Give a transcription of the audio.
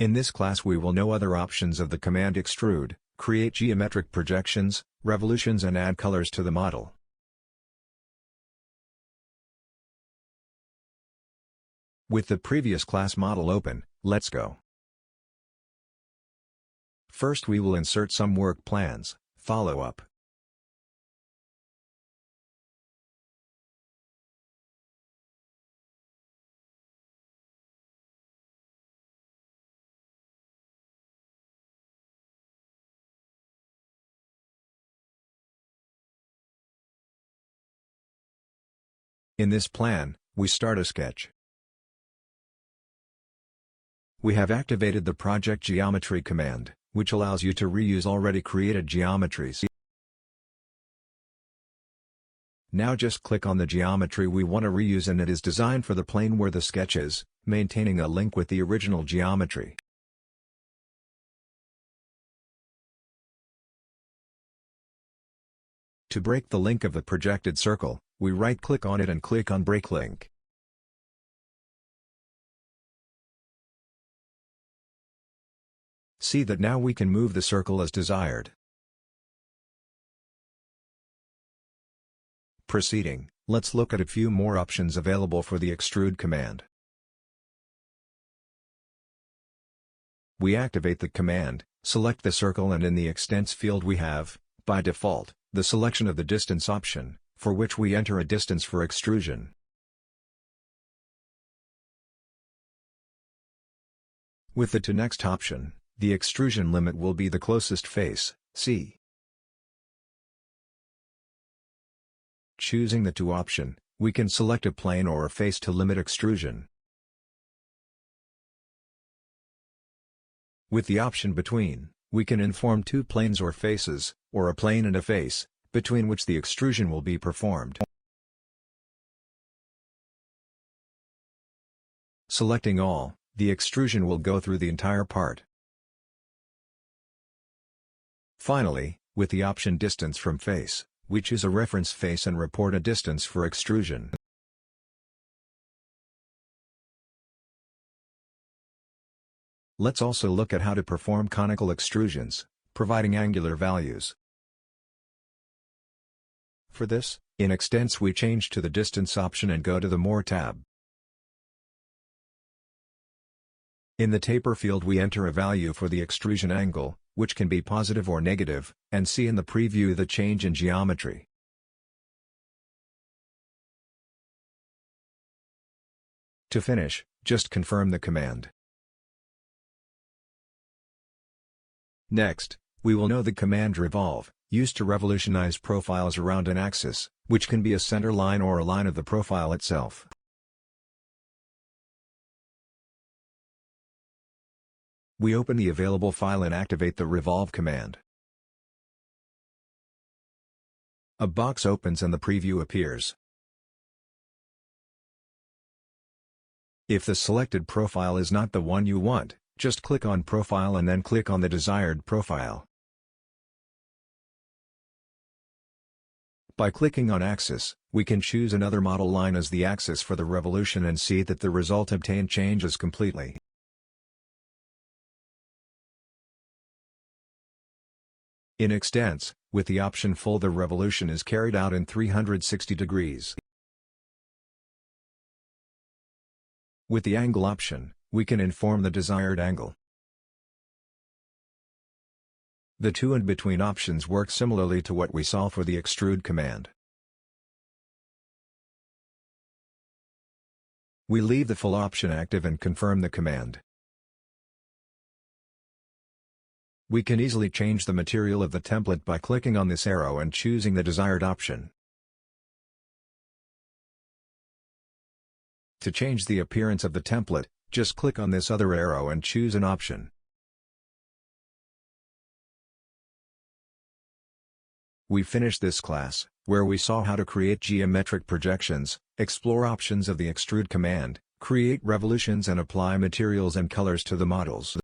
In this class we will know other options of the command Extrude, create geometric projections, revolutions and add colors to the model. With the previous class model open, let's go. First we will insert some work plans, follow up. In this plan, we start a sketch. We have activated the Project Geometry command, which allows you to reuse already created geometries. Now just click on the geometry we want to reuse and it is designed for the plane where the sketch is, maintaining a link with the original geometry. To break the link of the projected circle, we right-click on it and click on Break Link. See that now we can move the circle as desired. Proceeding, let's look at a few more options available for the Extrude command. We activate the command, select the circle and in the Extents field we have, by default, the selection of the distance option, for which we enter a distance for extrusion. With the to next option, the extrusion limit will be the closest face, C. Choosing the to option, we can select a plane or a face to limit extrusion. With the option between, we can inform two planes or faces, or a plane and a face, between which the extrusion will be performed. Selecting all, the extrusion will go through the entire part. Finally, with the option Distance from Face, we choose a reference face and report a distance for extrusion. Let's also look at how to perform conical extrusions, providing angular values. For this, in Extents we change to the Distance option and go to the More tab. In the Taper field we enter a value for the extrusion angle, which can be positive or negative, and see in the preview the change in geometry. To finish, just confirm the command. Next, we will know the command Revolve, used to revolutionize profiles around an axis, which can be a center line or a line of the profile itself. We open the available file and activate the Revolve command. A box opens and the preview appears. If the selected profile is not the one you want, just click on Profile and then click on the desired profile. By clicking on Axis, we can choose another model line as the axis for the revolution and see that the result obtained changes completely. In Extents, with the option Full the revolution is carried out in 360 degrees. With the Angle option, we can inform the desired angle. The to and between options work similarly to what we saw for the Extrude command. We leave the Full option active and confirm the command. We can easily change the material of the template by clicking on this arrow and choosing the desired option. To change the appearance of the template, just click on this other arrow and choose an option. We finished this class, where we saw how to create geometric projections, explore options of the Extrude command, create revolutions and apply materials and colors to the models.